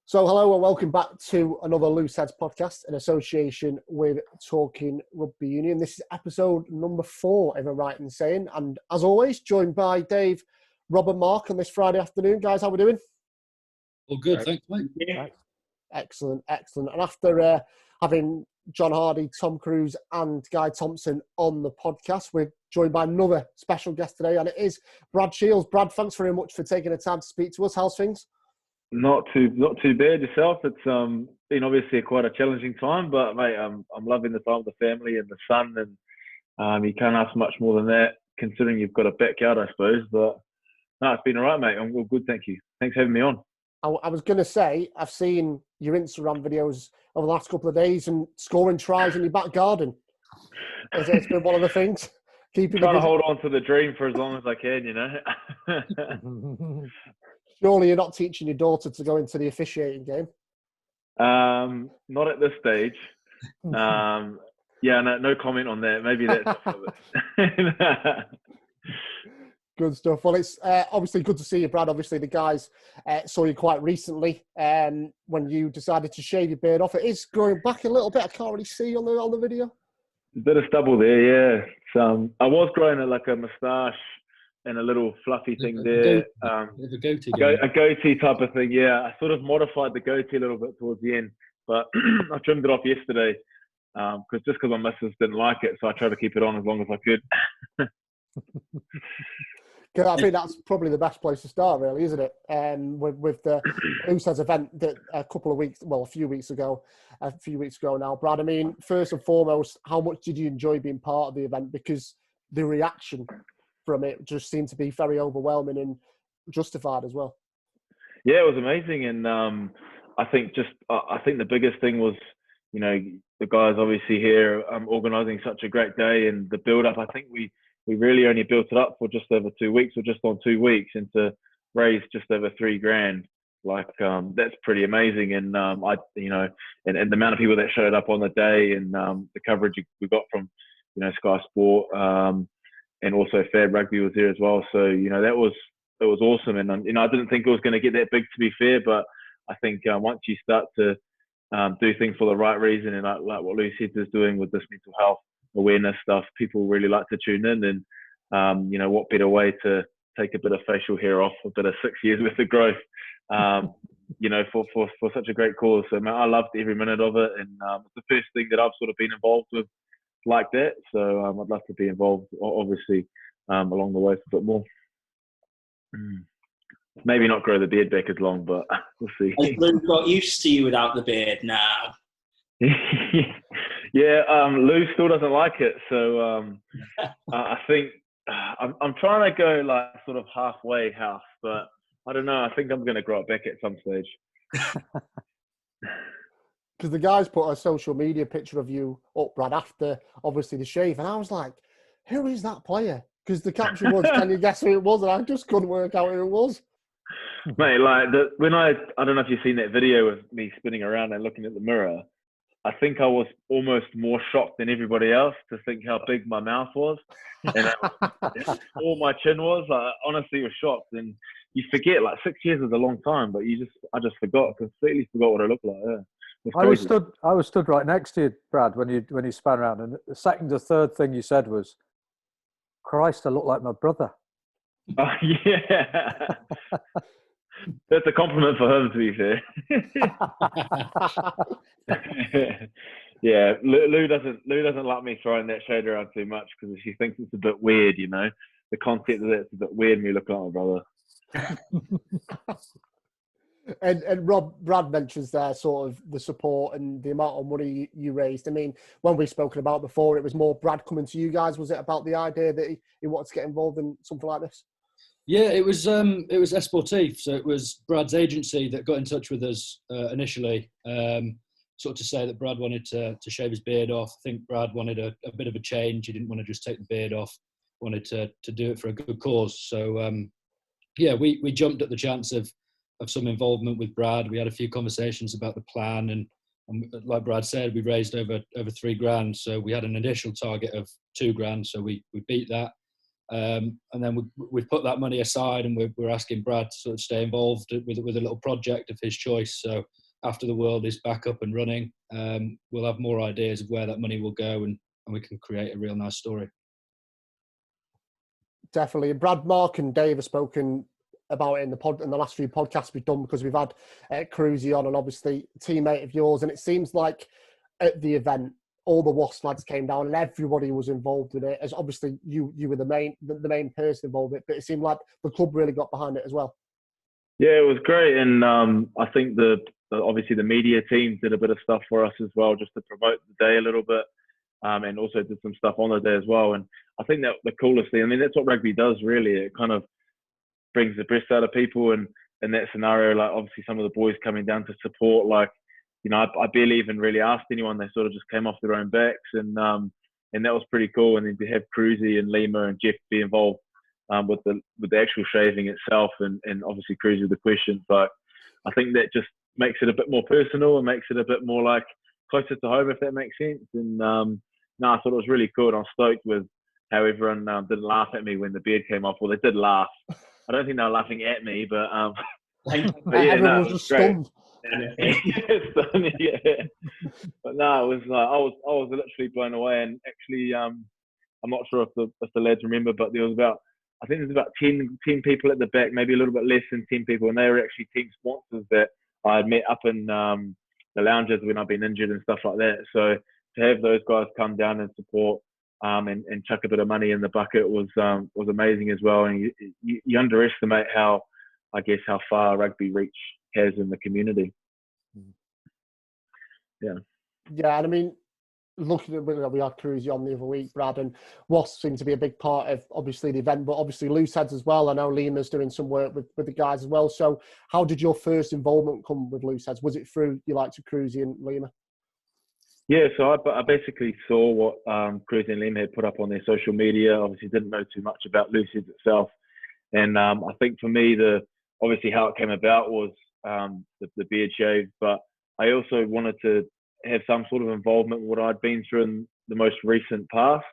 So hello and welcome back to another Loose Heads podcast in association with Talking Rugby Union. This is episode number 4, if I'm right in saying. And as always, joined by Dave, Rob and Mark on this Friday afternoon. Guys, how we doing? All good, thanks, mate. Yeah. Excellent. And after having John Hardy, Tom Cruise and Guy Thompson on the podcast, we're joined by another special guest today, and it is Brad Shields. Brad, thanks very much for taking the time to speak to us. How's things? Not too bad yourself. It's been obviously quite a challenging time, but mate, I'm loving the time with the family and the sun, and you can't ask much more than that, considering you've got a backyard, I suppose. But no, it's been all right, mate. I'm all good, thank you. Thanks for having me on. I was going to say, I've seen your Instagram videos over the last couple of days and scoring tries in your back garden. It's been one of the things. Trying to hold on to the dream for as long as I can, you know. Surely you're not teaching your daughter to go into the officiating game? Not at this stage. Yeah, no comment on that. Maybe that's off of it. Good stuff. Well, it's obviously good to see you, Brad. Obviously, the guys saw you quite recently when you decided to shave your beard off. It is growing back a little bit. I can't really see on the video. A bit of stubble there, yeah. I was growing like a moustache and a little fluffy thing there. A goatee. A goatee type of thing, yeah. I sort of modified the goatee a little bit towards the end, but I trimmed it off yesterday because my missus didn't like it, so I tried to keep it on as long as I could. I think that's probably the best place to start, really, isn't it? With the Loose Heads event that a few weeks ago now, Brad. I mean, first and foremost, how much did you enjoy being part of the event? Because the reaction from it just seemed to be very overwhelming and justified as well. Yeah, it was amazing, and I think the biggest thing was, you know, the guys obviously here organising such a great day, and the build-up. I think we really only built it up for just over 2 weeks, or just on 2 weeks, and to raise just over $3,000, that's pretty amazing. And and the amount of people that showed up on the day, and the coverage we got from, you know, Sky Sport, and also Fair Rugby was there as well. So, you know, that was awesome. And you know, I didn't think it was going to get that big, to be fair, but I think once you start to do things for the right reason, and like what Loose Heads is doing with this mental health awareness stuff, people really like to tune in. And you know, what better way to take a bit of facial hair off, a bit of 6 years worth of growth, you know, for such a great cause. So man, I loved every minute of it, and it's the first thing that I've sort of been involved with like that. So I'd love to be involved, obviously, along the way for a bit more. Maybe not grow the beard back as long, but we'll see. Has Lou got used to you without the beard now? Yeah, Lou still doesn't like it, so I think I'm trying to go like sort of halfway house, but I don't know. I think I'm going to grow it back at some stage. Because the guys put a social media picture of you up, Brad, after obviously the shave, and I was like, "Who is that player?" Because the caption was, "Can you guess who it was?" And I just couldn't work out who it was. Mate, like when I don't know if you've seen that video of me spinning around and looking at the mirror. I think I was almost more shocked than everybody else to think how big my mouth was, and how small my chin was. I honestly was shocked, and you forget, like 6 years is a long time, but I just completely forgot what I looked like. Yeah, I was stood right next to you, Brad, when you span around, and the second or third thing you said was, "Christ, I look like my brother." Oh yeah. That's a compliment for him, to be fair. Yeah, Lou doesn't like me throwing that shade around too much because she thinks it's a bit weird, you know. The concept of it's a bit weird, me looking like my brother. And Rob, Brad mentions there sort of the support and the amount of money you raised. I mean, when we've spoken about before, it was more Brad coming to you guys. Was it about the idea that he wanted to get involved in something like this? Yeah, it was Esportif. So it was Brad's agency that got in touch with us initially, sort of to say that Brad wanted to shave his beard off. I think Brad wanted a bit of a change. He didn't want to just take the beard off, wanted to do it for a good cause. So, yeah, we jumped at the chance of some involvement with Brad. We had a few conversations about the plan, and like Brad said, we raised over $3,000. So we had an initial target of $2,000. So we beat that. And then we've put that money aside, and we're asking Brad to sort of stay involved with a little project of his choice. So after the world is back up and running, we'll have more ideas of where that money will go, and we can create a real nice story. Definitely. Brad, Mark and Dave have spoken about it in the last few podcasts we've done, because we've had Cruzy on, and obviously a teammate of yours. And it seems like at the event, all the Wasps lads came down and everybody was involved in it. As obviously you were the main person involved in it, but it seemed like the club really got behind it as well. Yeah, it was great, and I think obviously the media team did a bit of stuff for us as well, just to promote the day a little bit, and also did some stuff on the day as well. And I think that the coolest thing, I mean, that's what rugby does really. It kind of brings the best out of people, and in that scenario, like obviously some of the boys coming down to support, like, you know, I barely even really asked anyone. They sort of just came off their own backs, and that was pretty cool. And then to have Cruzy and Lima and Jeff be involved with the actual shaving itself, and obviously Cruzy with the questions, like, I think that just makes it a bit more personal and makes it a bit more like closer to home, if that makes sense. And no, I thought it was really cool, and I was stoked with how everyone didn't laugh at me when the beard came off. Well, they did laugh. I don't think they were laughing at me, but yeah, everyone was just stunned. Yeah. But no, it was like I was literally blown away. And actually, I'm not sure if the lads remember, but there was about 10 people at the back, maybe a little bit less than 10 people, and they were actually team sponsors that I had met up in the lounges when I've been injured and stuff like that. So to have those guys come down and support and chuck a bit of money in the bucket was amazing as well. And you underestimate how far rugby reach has in the community. Yeah, and I mean, looking at, we had Cruzy on the other week, Brad, and Wasps seemed to be a big part of obviously the event, but obviously Looseheads as well. I know Lima's doing some work with the guys as well. So how did your first involvement come with Looseheads? Was it through you liked Cruzy and Lima? Yeah, so I basically saw what Cruzy and Lima had put up on their social media. Obviously didn't know too much about Looseheads itself. And I think for me, obviously how it came about was the beard shave, but I also wanted to have some sort of involvement with what I'd been through in the most recent past,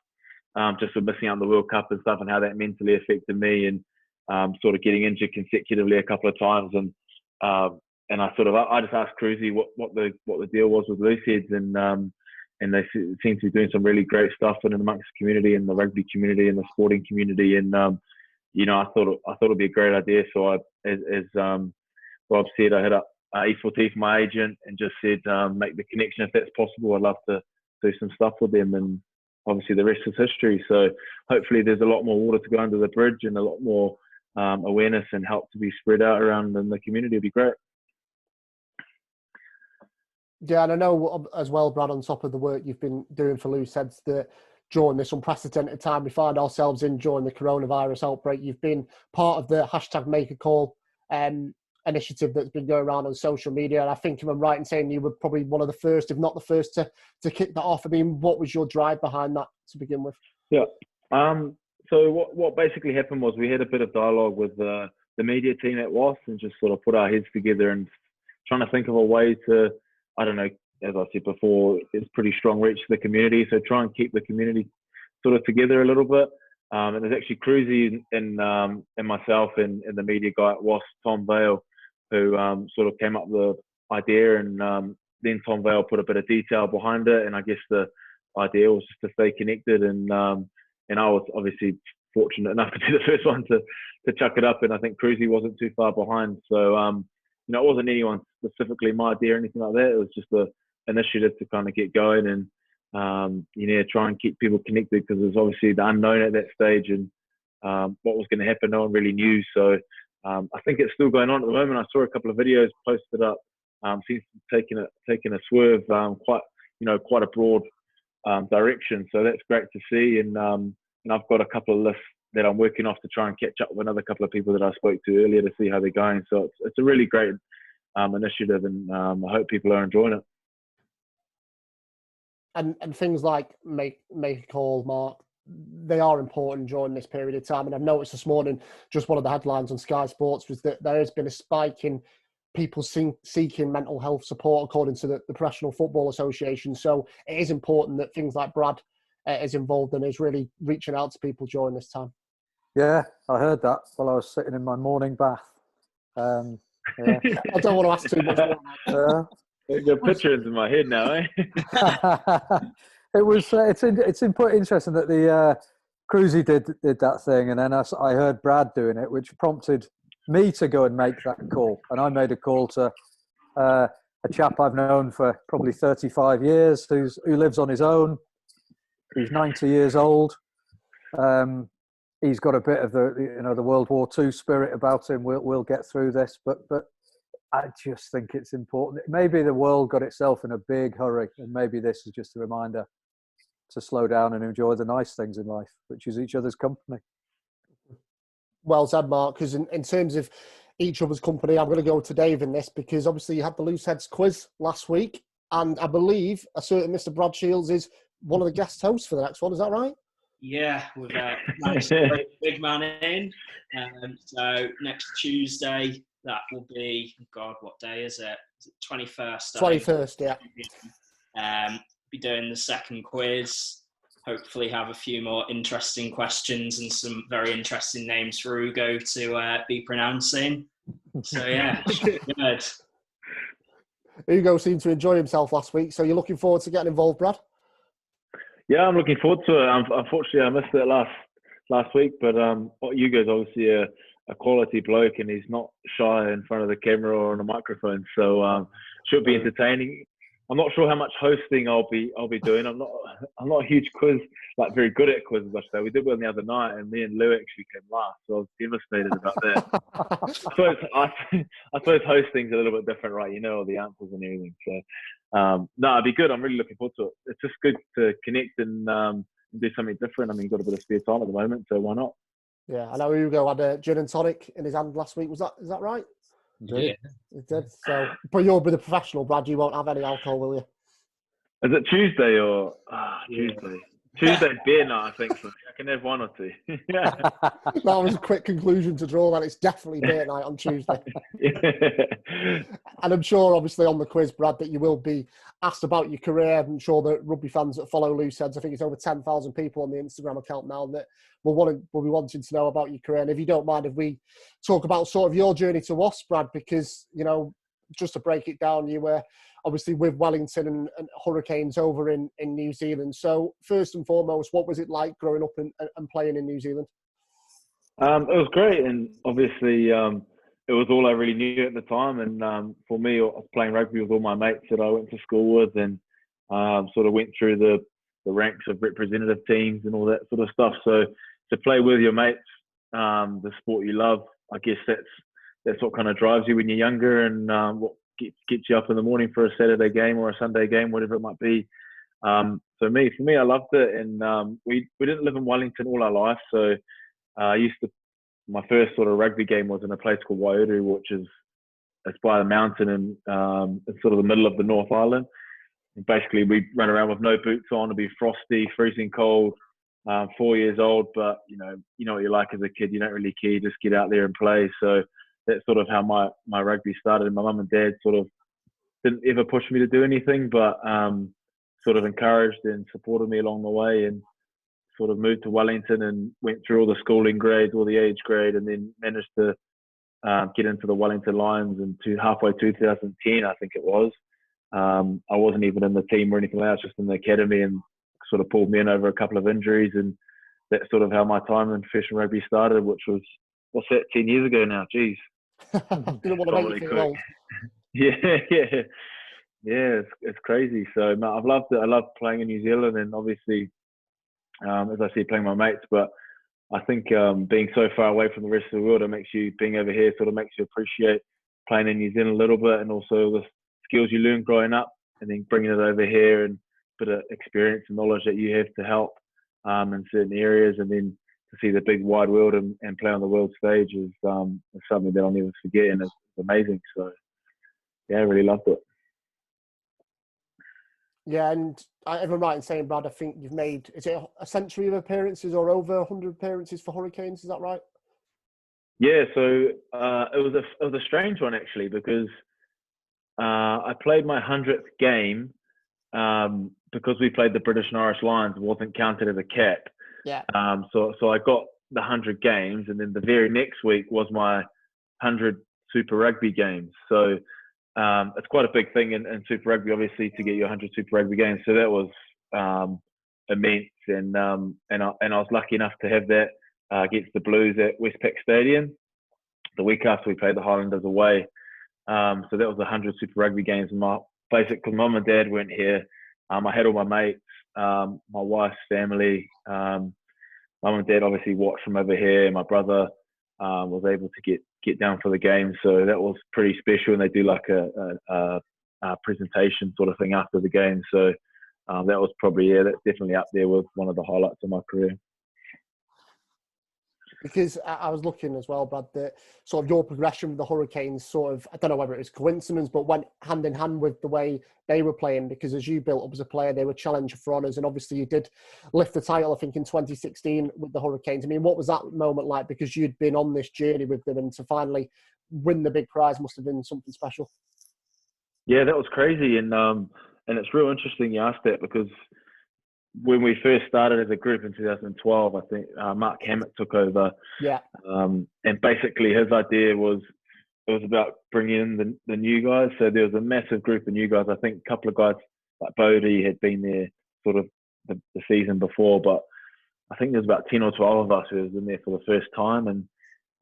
just with missing out on the World Cup and stuff, and how that mentally affected me, and sort of getting injured consecutively a couple of times. And I just asked Cruzy what the deal was with Looseheads, and they seem to be doing some really great stuff in and amongst the community, and the rugby community and the sporting community. And you know, I thought it'd be a great idea. So as Rob said, I hit up E4T, my agent, and just said, make the connection if that's possible. I'd love to do some stuff with them, and obviously the rest is history. So hopefully there's a lot more water to go under the bridge, and a lot more awareness and help to be spread out around in the community. It'd be great. Yeah, and I know as well, Brad, on top of the work you've been doing for Looseheads, that during this unprecedented time we find ourselves in during the coronavirus outbreak, you've been part of the #MakeACall initiative that's been going around on social media. And I think if I'm right in saying you were probably one of the first, if not the first, to kick that off. I mean, what was your drive behind that to begin with? Yeah. So what basically happened was we had a bit of dialogue with the media team at Wasps, and just sort of put our heads together and trying to think of a way to, I don't know, as I said before, it's pretty strong reach to the community. So try and keep the community sort of together a little bit. And there's actually Cruzy and myself and the media guy at Wasps, Tom Vale, who sort of came up with the idea, and then Tom Vale put a bit of detail behind it. And I guess the idea was just to stay connected. And I was obviously fortunate enough to be the first one to chuck it up. And I think Cruzy wasn't too far behind. So, you know, it wasn't anyone specifically my idea or anything like that. It was just an initiative to kind of get going and, you know, try and keep people connected, because there's obviously the unknown at that stage, and what was going to happen, no one really knew. So I think it's still going on at the moment. I saw a couple of videos posted up, seems to be taking a swerve, quite a broad direction. So that's great to see. And I've got a couple of lists that I'm working off to try and catch up with another couple of people that I spoke to earlier to see how they're going. So it's a really great initiative, and I hope people are enjoying it. And things like make a call, Mark, they are important during this period of time. And I've noticed this morning, just one of the headlines on Sky Sports was that there has been a spike in people seeking mental health support, according to the Professional Football Association. So it is important that things like Brad is involved and is really reaching out to people during this time. Yeah, I heard that while I was sitting in my morning bath. Yeah. I don't want to ask too much more. There's a picture into my head now, eh? It was. It's interesting that the Cruzy did that thing, and then I heard Brad doing it, which prompted me to go and make that call. And I made a call to a chap I've known for probably 35 years, who lives on his own. He's 90 years old. He's got a bit of the World War II spirit about him. We'll get through this, but I just think it's important. Maybe the world got itself in a big hurry, and maybe this is just a reminder to slow down and enjoy the nice things in life, which is each other's company. Well said, Mark, because in terms of each other's company, I'm going to go to Dave in this, because obviously you had the Loose Heads quiz last week, and I believe a certain Mr. Brad Shields is one of the guest hosts for the next one. Is that right? Yeah, we've managed to bring a big man in. So next Tuesday, that will be, God, what day is it? Is it 21st? 21st, yeah. Be doing the second quiz. Hopefully have a few more interesting questions and some very interesting names for Ugo to be pronouncing. So yeah, good. Ugo seemed to enjoy himself last week, so you're looking forward to getting involved, Brad? Yeah, I'm looking forward to it. Unfortunately, I missed it last week, but Hugo's obviously a quality bloke, and he's not shy in front of the camera or on a microphone, so should be entertaining. I'm not sure how much hosting I'll be doing. I'm not a huge quiz, very good at quizzes, I should say. We did one the other night, and me and Lou actually came last, so I was devastated about that. I suppose hosting's a little bit different, right? You know all the answers and everything. So no, it'd be good. I'm really looking forward to it. It's just good to connect and do something different. I mean, got a bit of spare time at the moment, so why not? Yeah, I know Ugo had a gin and tonic in his hand last week. Is that right? Yeah. It did. So, but you'll be the professional, Brad. You won't have any alcohol, will you? Is it Tuesday or Tuesday? Tuesday's beer night, I think. So I can have one or two. Yeah. That was a quick conclusion to draw. That it's definitely beer night on Tuesday. And I'm sure, obviously, on the quiz, Brad, that you will be asked about your career. I'm sure that rugby fans that follow Loose Heads, I think it's over 10,000 people on the Instagram account now that will be wanting to know about your career. And if you don't mind, if we talk about sort of your journey to Wasps, Brad, because, just to break it down, you were obviously with Wellington and Hurricanes over in New Zealand. So first and foremost, what was it like growing up and playing in New Zealand? It was great, and obviously it was all I really knew at the time. And for me, I was playing rugby with all my mates that I went to school with, and sort of went through the ranks of representative teams and all that sort of stuff. So to play with your mates, the sport you love, I guess that's what kind of drives you when you're younger, and what gets you up in the morning for a Saturday game or a Sunday game, whatever it might be. So for me, I loved it, and we didn't live in Wellington all our life, so my first sort of rugby game was in a place called Waiuru, which is it's by the mountain, and it's sort of the middle of the North Island. And basically, we run around with no boots on. It'd be frosty, freezing cold. 4 years old, but you know what you're like as a kid. You don't really care. You just get out there and play. So that's sort of how my rugby started. My mum and dad sort of didn't ever push me to do anything, but sort of encouraged and supported me along the way, and sort of moved to Wellington and went through all the schooling grades, all the age grade, and then managed to get into the Wellington Lions halfway 2010, I think it was. I wasn't even in the team or anything else, just in the academy, and sort of pulled me in over a couple of injuries, and that's sort of how my time in professional rugby started, which was, what's that, 10 years ago now? Jeez. Didn't want to make you feel old. Yeah, it's crazy. So no, I've loved it. I love playing in New Zealand, and obviously, as I say, playing my mates. But I think being so far away from the rest of the world, being over here sort of makes you appreciate playing in New Zealand a little bit, and also the skills you learn growing up, and then bringing it over here, and a bit of experience and knowledge that you have to help in certain areas, and then to see the big wide world and play on the world stage is something that I'll never forget, and it's amazing. So yeah, I really loved it. Yeah, and if I'm right in saying, Brad, I think you've made, is it a century of appearances or over 100 appearances for Hurricanes? Is that right? Yeah, so it was a strange one actually, because I played my 100th game because we played the British and Irish Lions, wasn't counted as a cap. Yeah. So I got the 100 games, and then the very next week was my 100 Super Rugby games. So it's quite a big thing in Super Rugby, obviously, to get your 100 Super Rugby games. So that was immense, and I was lucky enough to have that against the Blues at Westpac Stadium the week after we played the Highlanders away. So that was 100 Super Rugby games. And because mum and dad weren't here, I had all my mates, my wife's family. Mum and dad obviously watched from over here. My brother was able to get down for the game, so that was pretty special. And they do like a presentation sort of thing after the game. So that was probably, that's definitely up there with one of the highlights of my career. Because I was looking as well, Brad, that sort of your progression with the Hurricanes sort of, I don't know whether it was coincidence, but went hand in hand with the way they were playing, because as you built up as a player, they were challenger for honours, and obviously you did lift the title, I think, in 2016 with the Hurricanes. I mean, what was that moment like? Because you'd been on this journey with them, and to finally win the big prize must have been something special. Yeah, that was crazy, and it's real interesting you asked that, because when we first started as a group in 2012, I think Mark Hammett took over. Yeah. And basically his idea was, it was about bringing in the new guys. So there was a massive group of new guys. I think a couple of guys like Bodie had been there sort of the season before, but I think there was about 10 or 12 of us who was in there for the first time. And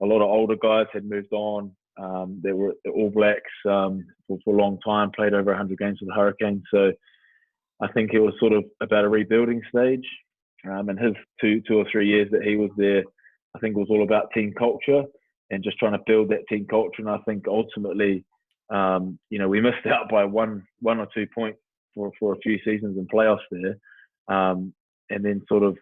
a lot of older guys had moved on. They were the All Blacks for a long time, played over 100 games with the Hurricanes. So I think it was sort of about a rebuilding stage. And his two or 3 years that he was there, I think it was all about team culture and just trying to build that team culture. And I think ultimately, we missed out by one or 2 points for a few seasons in playoffs there. And then sort of,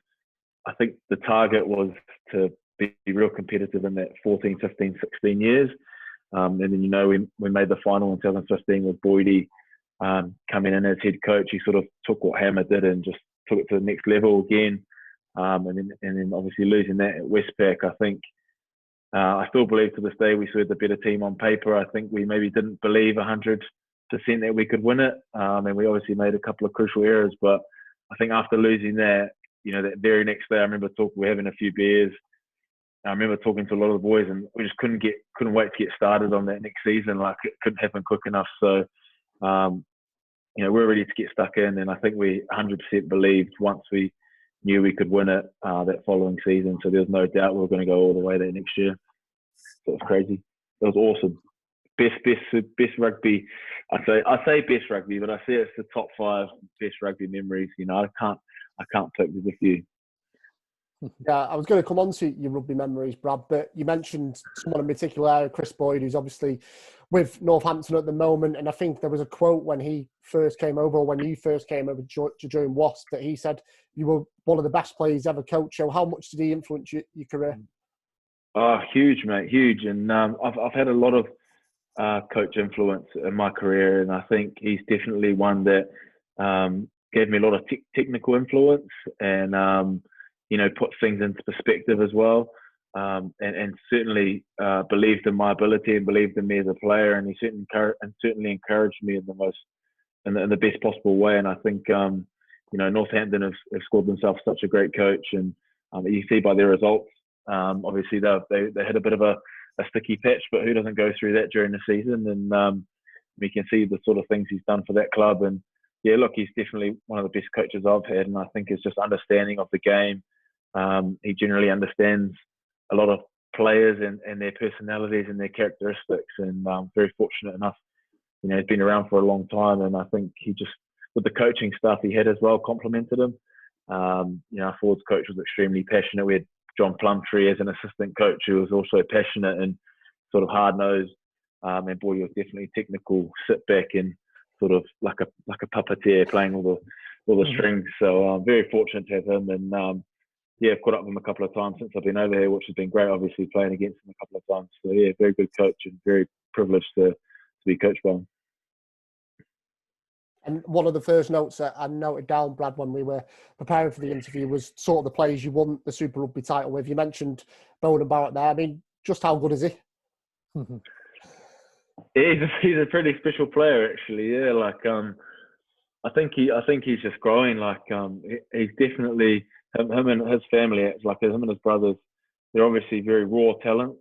I think the target was to be real competitive in that 14, 15, 16 years. And then, we made the final in 2015 with Boydie coming in as head coach. He sort of took what Hammer did and just took it to the next level again. And then obviously losing that at Westpac, I think I still believe to this day we saw the better team on paper. I think we maybe didn't believe 100% that we could win it. And we obviously made a couple of crucial errors. But I think after losing that, that very next day, I remember we're having a few beers. I remember talking to a lot of the boys, and we just couldn't wait to get started on that next season. Like, it couldn't happen quick enough. So, we're ready to get stuck in, and I think we 100% believed once we knew we could win it that following season. So there was no doubt we were going to go all the way there next year. So it was crazy. It was awesome. Best rugby. I say best rugby, but I say it's the top 5 best rugby memories. I can't pick. There's a few. Yeah, I was going to come on to your rugby memories, Brad, but you mentioned someone in particular, Chris Boyd, who's obviously with Northampton at the moment. And I think there was a quote when he first came over, or when you first came over to join Wasps, that he said you were one of the best players ever coached. So how much did he influence your career? Oh, huge, mate, huge. And I've had a lot of coach influence in my career, and I think he's definitely one that gave me a lot of technical influence, and put things into perspective as well, and certainly believed in my ability and believed in me as a player, and he certainly encouraged me in the best possible way. And I think Northampton have scored themselves such a great coach, and you see by their results. Obviously, they had a bit of a sticky patch, but who doesn't go through that during the season? And we can see the sort of things he's done for that club. And yeah, look, he's definitely one of the best coaches I've had, and I think it's just understanding of the game. He generally understands a lot of players and their personalities and their characteristics, and very fortunate enough. He's been around for a long time, and I think he just, with the coaching staff he had as well, complimented him. Our forwards coach was extremely passionate. We had John Plumtree as an assistant coach who was also passionate and sort of hard-nosed. And boy, he was definitely technical, sit back and sort of like a puppeteer playing all the strings. So I'm very fortunate to have him, and I've caught up with him a couple of times since I've been over here, which has been great, obviously, playing against him a couple of times. So yeah, very good coach, and very privileged to be coached by him. And one of the first notes that I noted down, Brad, when we were preparing for the interview, was sort of the players you won the Super Rugby title with. You mentioned Bowden Barrett there. I mean, just how good is he? He's a pretty special player, actually. Yeah, I think he's just growing. He's definitely him and his family. It's like him and his brothers they're obviously very raw talent,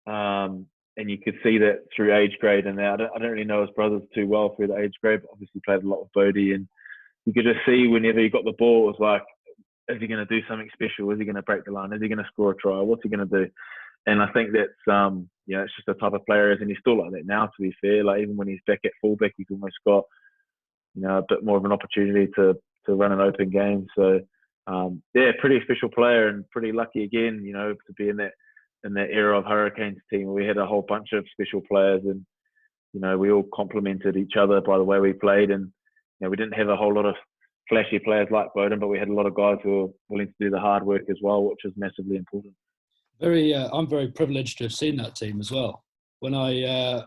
and you could see that through age grade. And I don't really know his brothers too well through the age grade, but obviously played a lot with Bodie, and you could just see whenever he got the ball, it was like, is he going to do something special? Is he going to break the line? Is he going to score a try? What's he going to do? And I think that's, it's just the type of player is, and he's still like that now, to be fair. Like, even when he's back at fullback, he's almost got, a bit more of an opportunity to run an open game. So, pretty special player, and pretty lucky again, to be in that era of Hurricanes team where we had a whole bunch of special players, and, we all complemented each other by the way we played. And, we didn't have a whole lot of flashy players like Bowden, but we had a lot of guys who were willing to do the hard work as well, which is massively important. I'm very privileged to have seen that team as well. When I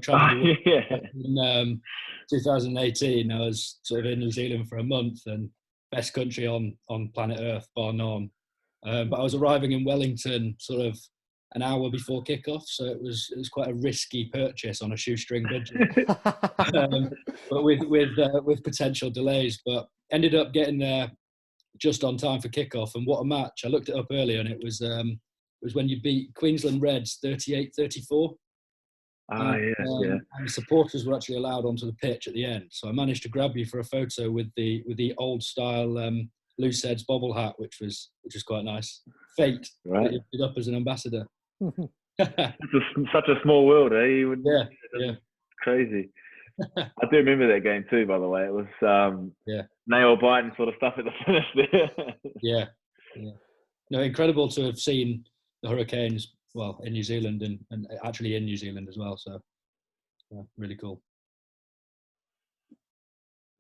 travelled in 2018, I was sort of in New Zealand for a month, and best country on planet Earth, bar none. But I was arriving in Wellington sort of an hour before kickoff, so it was quite a risky purchase on a shoestring budget, but with potential delays. But ended up getting there just on time for kickoff, and what a match! I looked it up earlier, and it was when you beat Queensland Reds 38-34. And the supporters were actually allowed onto the pitch at the end. So I managed to grab you for a photo with the old style loose heads bobble hat, which was quite nice. Fate that you ended up as an ambassador. Such a small world, eh? Yeah. Crazy. I do remember that game too, by the way. It was nail biting sort of stuff at the finish there. Yeah. No, incredible to have seen the Hurricanes, in New Zealand and actually in New Zealand as well. So, really cool.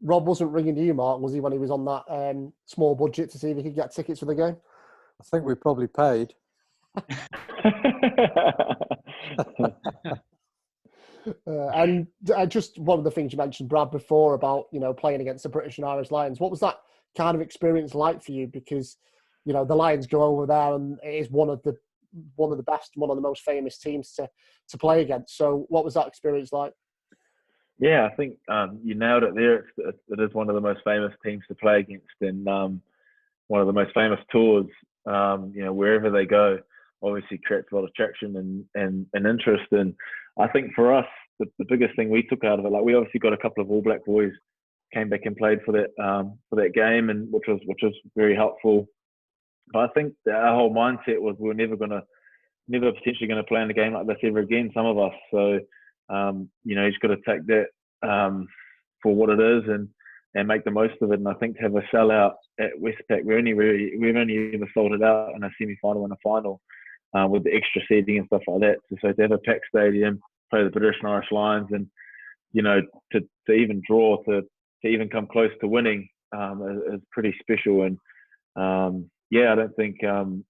Rob wasn't ringing you, Mark, was he, when he was on that small budget to see if he could get tickets for the game? I think we probably paid. And just one of the things you mentioned, Brad, before about playing against the British and Irish Lions. What was that kind of experience like for you? Because the Lions go over there, and it is one of the best, one of the most famous teams to play against. So, what was that experience like? Yeah, I think you nailed it there. It is one of the most famous teams to play against, and one of the most famous tours. Wherever they go, obviously creates a lot of traction and interest. And I think for us, the biggest thing we took out of it, like, we obviously got a couple of All Black boys came back and played for that game, and which was very helpful. But I think that our whole mindset was we're never potentially going to play in a game like this ever again, some of us. So, he's got to take that for what it is and make the most of it. And I think to have a sellout at Westpac, we've only ever sold it out in a semi-final and a final with the extra seating and stuff like that. So to have a packed stadium, play the British and Irish Lions, and to even draw, to even come close to winning is pretty special. And I don't think I'm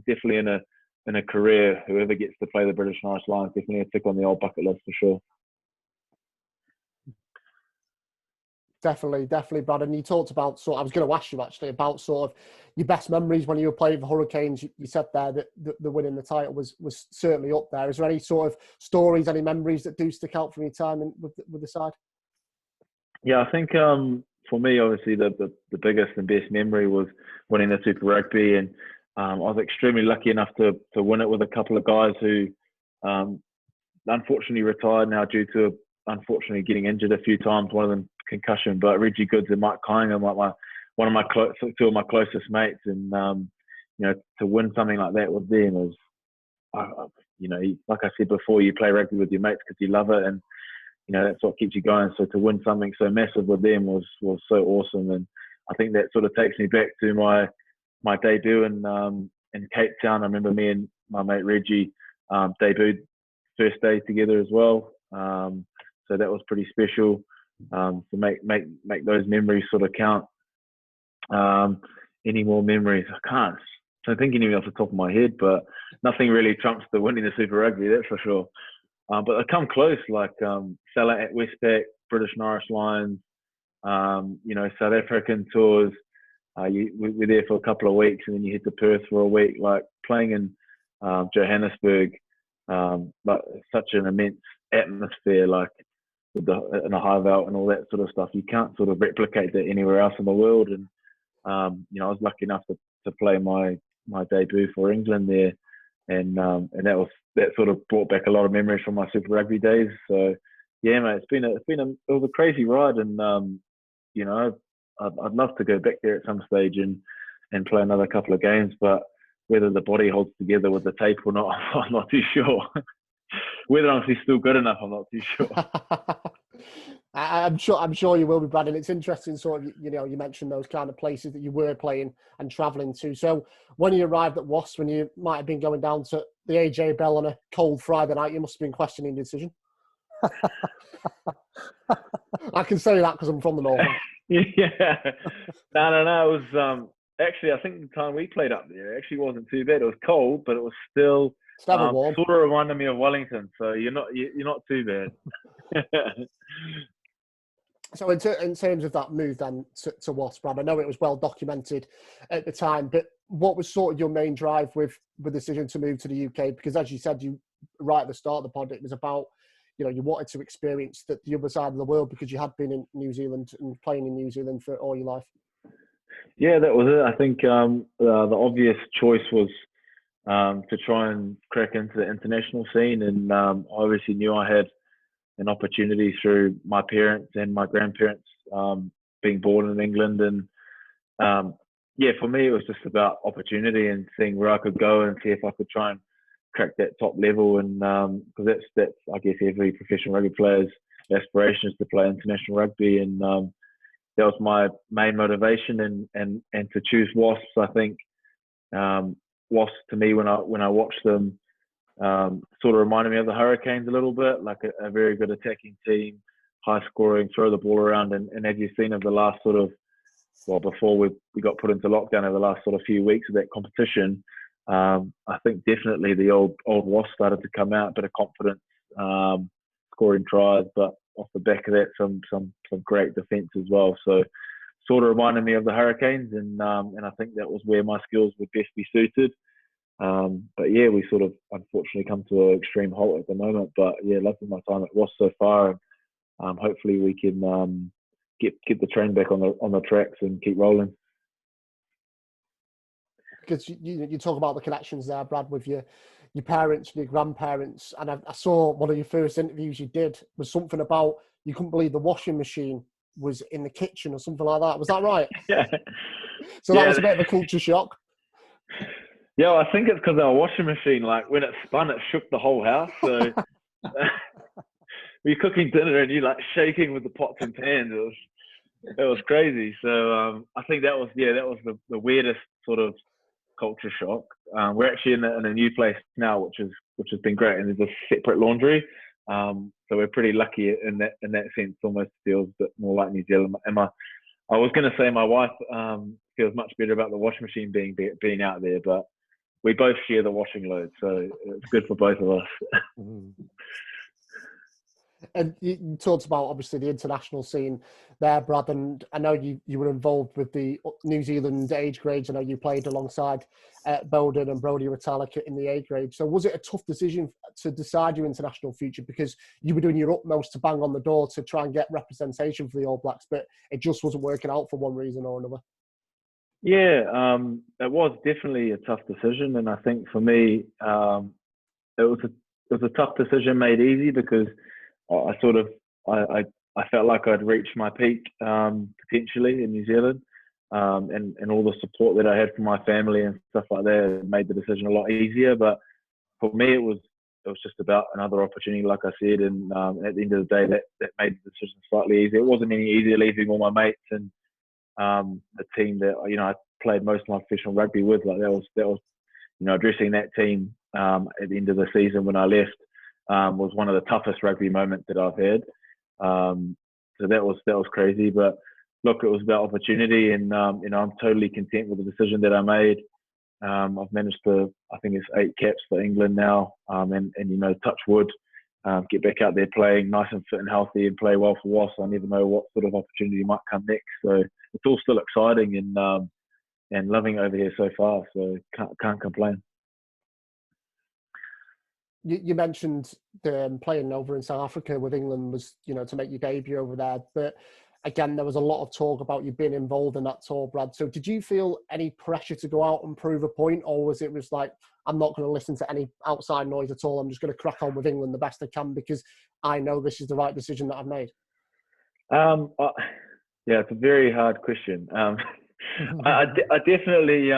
definitely in a career, whoever gets to play the British and Irish Lions, definitely a tick on the old bucket list for sure. Definitely, Brad. And you talked about I was going to ask you actually about sort of your best memories when you were playing for Hurricanes. You said there that the winning the title was certainly up there. Is there any sort of stories, any memories that do stick out from your time with the side? Yeah, I think for me, obviously the biggest and best memory was winning the Super Rugby, and I was extremely lucky enough to win it with a couple of guys who unfortunately retired now due to unfortunately getting injured a few times. One of them concussion, but Reggie Goods and Mike Cunningham, like two of my closest mates, and to win something like that with them is, like I said before, you play rugby with your mates because you love it, and that's what keeps you going. So to win something so massive with them was so awesome, and I think that sort of takes me back to my debut in Cape Town. I remember me and my mate Reggie debuted first day together as well, so that was pretty special. To make those memories sort of count. Any more memories? I can't. I don't think any off the top of my head, but nothing really trumps the winning the Super Rugby, that's for sure. But I come close, like Salah at Westpac, British and Irish Lions, South African tours. We're there for a couple of weeks, and then you head to Perth for a week. Like playing in Johannesburg, but such an immense atmosphere, like in a hive out and all that sort of stuff. You can't sort of replicate that anywhere else in the world. And I was lucky enough to play my my debut for England there, and that sort of brought back a lot of memories from my Super Rugby days. So yeah, mate, it was a crazy ride, and you know, I'd love to go back there at some stage and play another couple of games, but whether the body holds together with the tape or not, I'm not too sure. Whether I'm actually still good enough, I'm not too sure. I'm sure you will be, Brad. And it's interesting, sort of, you know, you mentioned those kind of places that you were playing and travelling to. So when you arrived at Wasps, when you might have been going down to the AJ Bell on a cold Friday night, you must have been questioning the decision. I can say that because I'm from the north. Yeah. No. It was actually, I think the time we played up there actually wasn't too bad. It was cold, but it was still warm. sort of reminded me of Wellington. So you're not too bad. So in terms of that move then to Wasps, Brad, I know it was well documented at the time, but what was sort of your main drive with the decision to move to the UK? Because as you said, you right at the start of the pod, it was about, you know, you wanted to experience the other side of the world because you had been in New Zealand and playing in New Zealand for all your life. Yeah, that was it. I think the obvious choice was to try and crack into the international scene, and I obviously knew I had an opportunity through my parents and my grandparents being born in England, and yeah, for me it was just about opportunity and seeing where I could go and see if I could try and crack that top level, and because that's I guess every professional rugby player's aspiration is to play international rugby, and that was my main motivation, and to choose Wasps, I think Wasps to me when I watched them sort of reminded me of the Hurricanes a little bit, like a very good attacking team, high scoring, throw the ball around, and as you've seen over the last sort of, well, before we got put into lockdown over the last sort of few weeks of that competition, I think definitely the old Wasps started to come out, a bit of confidence, scoring tries, but off the back of that, some great defence as well. So sort of reminded me of the Hurricanes, and I think that was where my skills would best be suited. But yeah, we sort of unfortunately come to an extreme halt at the moment. But yeah, loving my time at Wasps so far, and hopefully we can get the train back on the tracks and keep rolling. Because you talk about the connections there, Brad, with your parents and your grandparents, and I saw one of your first interviews you did was something about you couldn't believe the washing machine was in the kitchen or something like that. Was that right? Yeah. So that was a bit of a culture shock. Yeah, I think it's because our washing machine, like when it spun, it shook the whole house. So we're cooking dinner and you're like shaking with the pots and pans. It was crazy. So I think that was the weirdest sort of culture shock. We're actually in a new place now, which has been great, and there's a separate laundry. So we're pretty lucky in that sense. Almost feels a bit more like New Zealand. And I was going to say my wife feels much better about the washing machine being out there, but we both share the washing load, so it's good for both of us. And you talked about obviously the international scene there, Brad, and I know you were involved with the New Zealand age grades. I know you played alongside Belden and Brodie Retallick in the A grade. So was it a tough decision to decide your international future, because you were doing your utmost to bang on the door to try and get representation for the All Blacks, but it just wasn't working out for one reason or another? Yeah, it was definitely a tough decision, and I think for me, it was a tough decision made easy because I felt like I'd reached my peak potentially in New Zealand, and all the support that I had from my family and stuff like that made the decision a lot easier. But for me, it was just about another opportunity, like I said, and at the end of the day, that made the decision slightly easier. It wasn't any easier leaving all my mates and the team that I played most of my professional rugby with. Like that was addressing that team at the end of the season when I left was one of the toughest rugby moments that I've had. So that was crazy. But look, it was about opportunity, and I'm totally content with the decision that I made. I've managed to, I think it's 8 caps for England now, and touch wood, get back out there playing nice and fit and healthy and play well for Wasps. I never know what sort of opportunity might come next. So it's all still exciting and loving it over here so far. So can't complain. You mentioned playing over in South Africa with England was, to make your debut over there. But again, there was a lot of talk about you being involved in that tour, Brad. So did you feel any pressure to go out and prove a point, or was it was like, I'm not going to listen to any outside noise at all. I'm just going to crack on with England the best I can because I know this is the right decision that I've made? Yeah, it's a very hard question. I definitely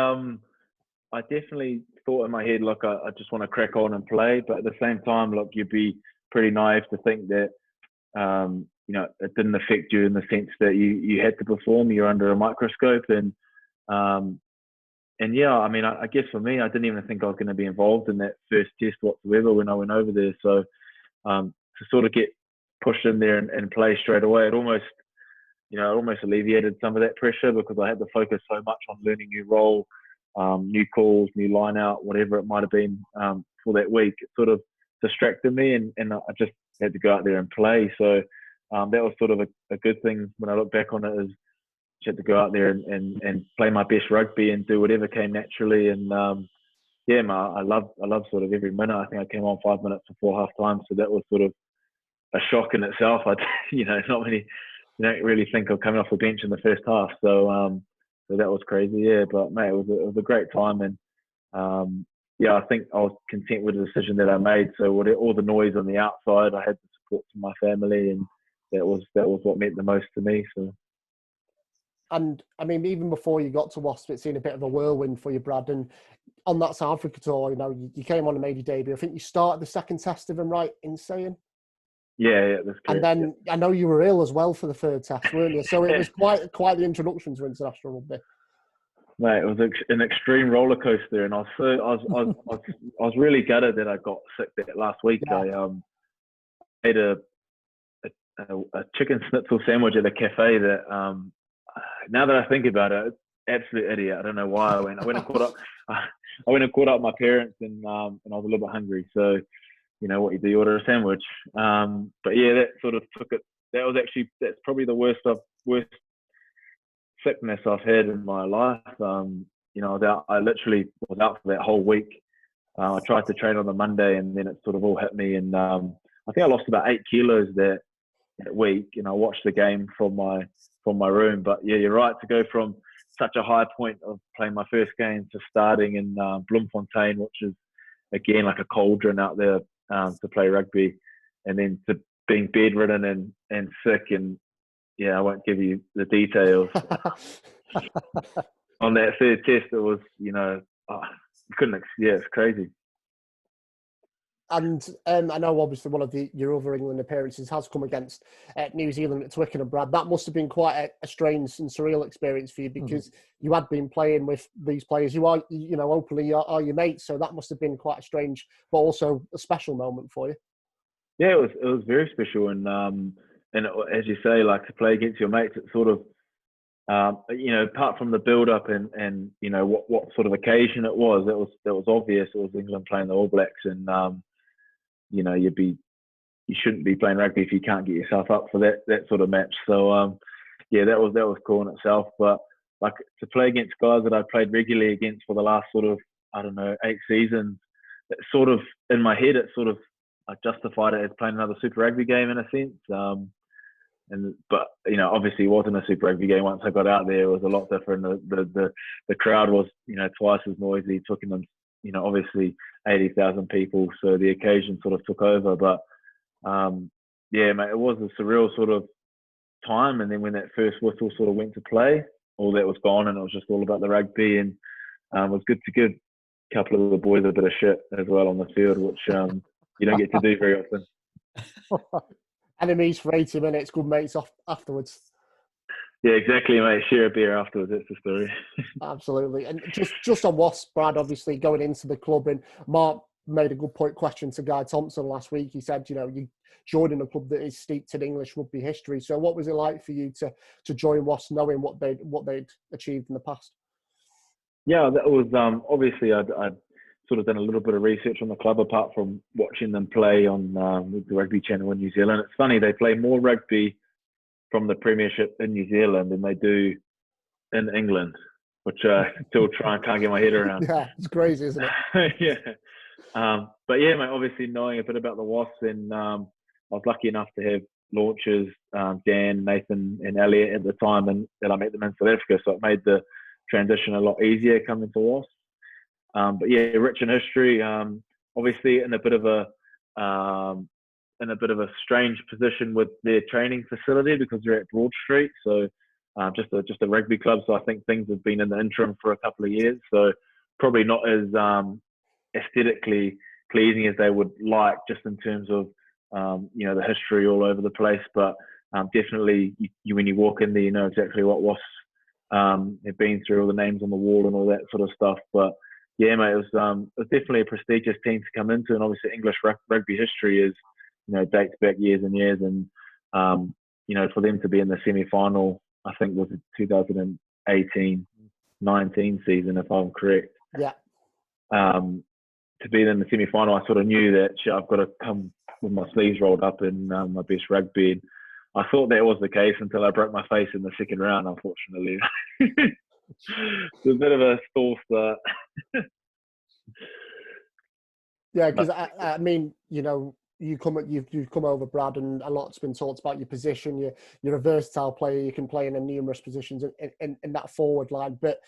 thought in my head, look, I just want to crack on and play. But at the same time, look, you'd be pretty naive to think that, it didn't affect you in the sense that you had to perform. You're under a microscope. And yeah, I mean, I guess for me, I didn't even think I was going to be involved in that first test whatsoever when I went over there. So to sort of get pushed in there and play straight away, it almost alleviated some of that pressure because I had to focus so much on learning new role, new calls, new line out, whatever it might have been for that week. It sort of distracted me and I just had to go out there and play. So that was sort of a good thing when I look back on it, is just had to go out there and play my best rugby and do whatever came naturally. And I love sort of every minute. I think I came on 5 minutes before half time. So that was sort of a shock in itself. Not many, you don't really think of coming off the bench in the first half. So that was crazy. Yeah, but mate, it was a great time. And I think I was content with the decision that I made. So all the noise on the outside, I had the support from my family, and that was what meant the most to me. So. And I mean, even before you got to Wasps, it's been a bit of a whirlwind for you, Brad. And on that South Africa tour, you came on and made your debut. I think you started the second test, if I'm right in saying. Yeah, that's correct. And then I know you were ill as well for the third test, weren't you? So it was quite the introduction to international rugby. Mate, it was an extreme roller coaster, and I was really gutted that I got sick that last week. Yeah. I ate a chicken schnitzel sandwich at a cafe that now that I think about it, absolute idiot. I don't know why I went and caught up. I went and caught up with my parents, and I was a little bit hungry. So, what you do, you order a sandwich. But yeah, that sort of took it. That's probably the worst sickness I've had in my life. I literally was out for that whole week. I tried to train on the Monday, and then it sort of all hit me. And I think I lost about 8 kilos that week. And I watched the game from my room. But yeah, you're right, to go from such a high point of playing my first game to starting in Bloemfontein, which is again like a cauldron out there to play rugby, and then to being bedridden and sick. And yeah, I won't give you the details. On that third test, it was, it's crazy. And I know obviously one of your other England appearances has come against New Zealand at Twickenham, Brad. That must have been quite a strange and surreal experience for you, because you had been playing with these players who are, openly are your mates. So that must have been quite a strange, but also a special moment for you. Yeah, it was very special. And as you say, like, to play against your mates, it's sort of, apart from the build-up and what sort of occasion it was, that was obvious. It was England playing the All Blacks, and you shouldn't be playing rugby if you can't get yourself up for that sort of match. So that was cool in itself. But like, to play against guys that I played regularly against for the last sort of 8 seasons, it sort of, in my head, I justified it as playing another Super Rugby game in a sense. But obviously it wasn't a Super Rugby game. Once I got out there, it was a lot different. The crowd was twice as noisy. Twickenham, obviously 80,000 people, so the occasion sort of took over. But mate, it was a surreal sort of time. And then when that first whistle sort of went to play, all that was gone, and it was just all about the rugby. And it was good to give a couple of the boys a bit of shit as well on the field, which you don't get to do very often. Enemies for 80 minutes, good mates afterwards. Yeah, exactly, mate. Share a beer afterwards. That's the story. Absolutely. And just on Wasps, Brad, obviously going into the club, and Mark made a good question to Guy Thompson last week. He said, you joining a club that is steeped in English rugby history. So what was it like for you to join Wasps, knowing what they'd achieved in the past? Yeah, that was obviously I'd sort of done a little bit of research on the club apart from watching them play on the Rugby Channel in New Zealand. It's funny, they play more rugby from the Premiership in New Zealand than they do in England, which I still can't get my head around. Yeah, it's crazy, isn't it? Yeah. But yeah, mate, obviously knowing a bit about the Wasps, and I was lucky enough to have launchers, Dan, Nathan, and Elliot at the time, and then I met them in South Africa. So it made the transition a lot easier coming to Wasps. But yeah, rich in history. Obviously, in a bit of a strange position with their training facility because they're at Broad Street. So just a rugby club. So I think things have been in the interim for a couple of years. So probably not as aesthetically pleasing as they would like, just in terms of the history all over the place. But definitely, you when you walk in there, you know exactly what Wasps have been through, all the names on the wall and all that sort of stuff. But yeah, mate, it was definitely a prestigious team to come into, and obviously English rugby history is, dates back years and years, and for them to be in the semi-final, I think was the 2018-19 season, if I'm correct. Yeah. To be in the semi-final, I sort of knew that I've got to come with my sleeves rolled up in my best rugby. And I thought that was the case until I broke my face in the second round, unfortunately. It was a bit of a stall start. Yeah, because I mean, you've come over, Brad, and a lot's been talked about your position. You're a versatile player. You can play in numerous positions in that forward line. But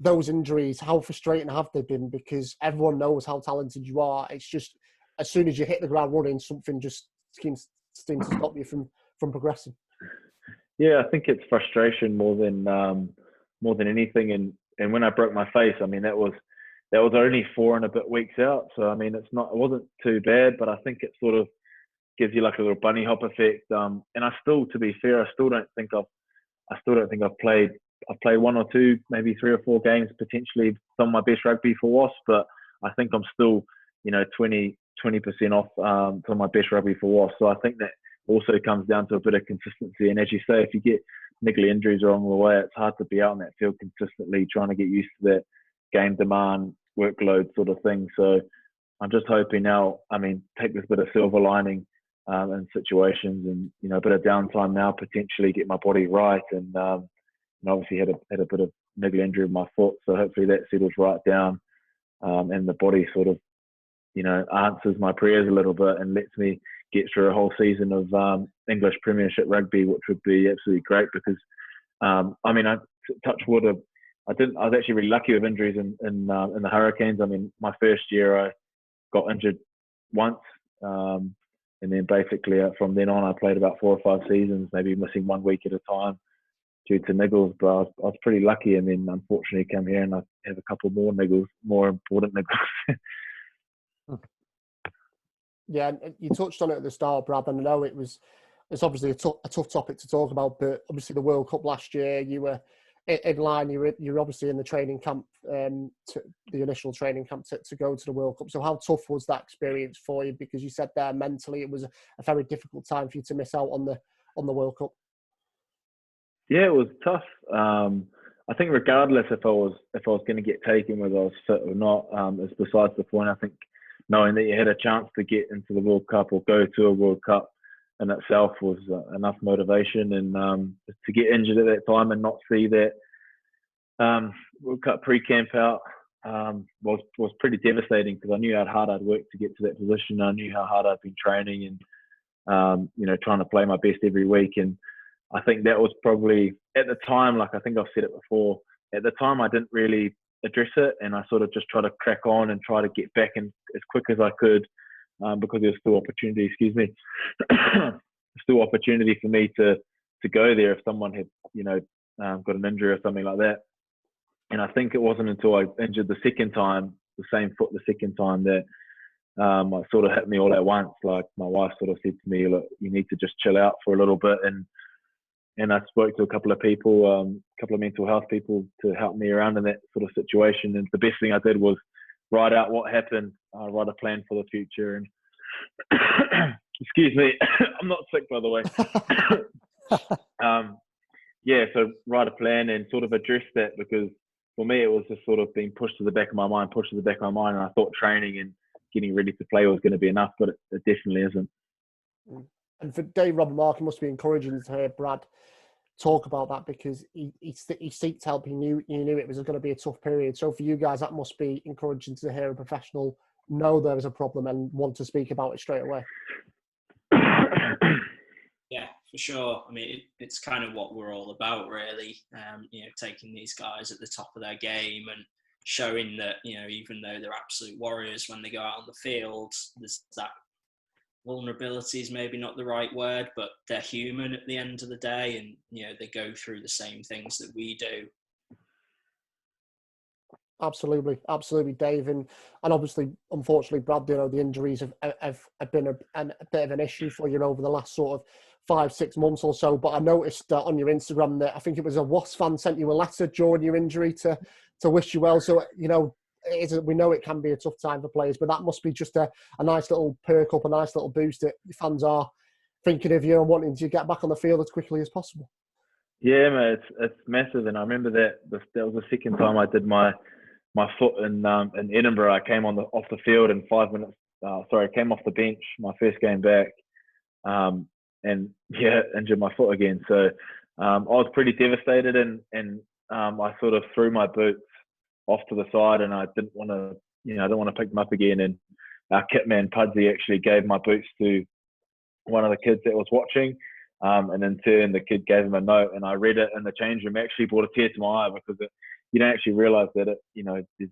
those injuries, how frustrating have they been? Because everyone knows how talented you are. It's just as soon as you hit the ground running, something just seems to stop you from progressing. Yeah, I think it's frustration more than anything. And when I broke my face, I mean that was only 4 and a bit weeks out. So I mean it wasn't too bad, but I think it sort of gives you like a little bunny hop effect. And I still, to be fair, I still don't think I've played. I've played 1 or 2, maybe 3 or 4 games, potentially some of my best rugby for Wasps, but I think I'm still, 20% off from my best rugby for Wasps. So I think that also comes down to a bit of consistency. And as you say, if you get niggly injuries along the way, it's hard to be out on that field consistently, trying to get used to that game demand, workload sort of thing. So I'm just hoping now, take this bit of silver lining in situations, and, a bit of downtime now, potentially get my body right. And obviously had a bit of niggly injury with my foot, so hopefully that settles right down, and the body sort of, answers my prayers a little bit and lets me get through a whole season of English Premiership rugby, which would be absolutely great. Because I touch wood, I was actually really lucky with injuries in the Hurricanes. I mean, my first year I got injured once, and then basically from then on I played about 4 or 5 seasons, maybe missing 1 week at a time due to niggles. But I was pretty lucky, and then unfortunately come here and I have a couple more niggles, more important niggles. Yeah, and you touched on it at the start, Brad, and I know it's obviously a tough topic to talk about, but obviously the World Cup last year, you were in line, you're obviously in the training camp, the initial training camp to go to the World Cup. So how tough was that experience for you? Because you said there mentally it was a very difficult time for you to miss out on the World Cup. Yeah, it was tough. I think regardless if I was going to get taken, whether I was fit or not, is besides the point. I think knowing that you had a chance to get into the World Cup or go to a World Cup in itself was enough motivation. And to get injured at that time and not see that World Cup pre-camp out was pretty devastating, because I knew how hard I'd worked to get to that position. I knew how hard I'd been training and trying to play my best every week. And I think that was probably, at the time, like I think I've said it before, at the time I didn't really address it, and I sort of just try to crack on and try to get back in as quick as I could, because there was still opportunity, still opportunity for me to go there if someone had, got an injury or something like that. And I think it wasn't until I injured the second time, the same foot the second time, that it sort of hit me all at once. Like my wife sort of said to me, look, you need to just chill out for a little bit. And I spoke to a couple of people, a couple of mental health people, to help me around in that sort of situation. And the best thing I did was write out what happened, write a plan for the future. And excuse me, I'm not sick, by the way. So write a plan and sort of address that, because for me it was just sort of being pushed to the back of my mind. And I thought training and getting ready to play was going to be enough, but it definitely isn't. And for Dave Robert Mark, it must be encouraging to hear Brad talk about that, because he seeked help. He knew it was going to be a tough period. So for you guys, that must be encouraging to hear a professional know there is a problem and want to speak about it straight away. Yeah, For sure. I mean, it's kind of what we're all about, really. Taking these guys at the top of their game and showing that, even though they're absolute warriors when they go out on the field, there's that vulnerability is maybe not the right word, but they're human at the end of the day, and they go through the same things that we do. Absolutely, Dave, and obviously, unfortunately, Brad, the injuries have been a bit of an issue for you over the last sort of 5-6 months or so. But I noticed on your Instagram that I think it was a Wasps fan sent you a letter during your injury to wish you well. So we know it can be a tough time for players, but that must be just a nice little perk up, a nice little boost that your fans are thinking of you and wanting to get back on the field as quickly as possible. Yeah, mate, it's massive, and I remember that was the second time I did my foot in Edinburgh. I came off the field in 5 minutes. I came off the bench my first game back, and injured my foot again. So I was pretty devastated, and I sort of threw my boots off to the side, and I didn't want to pick them up again. And our kit man Pudsey actually gave my boots to one of the kids that was watching. And in turn, the kid gave him a note, and I read it in the change room. It actually brought a tear to my eye because you don't actually realise that there's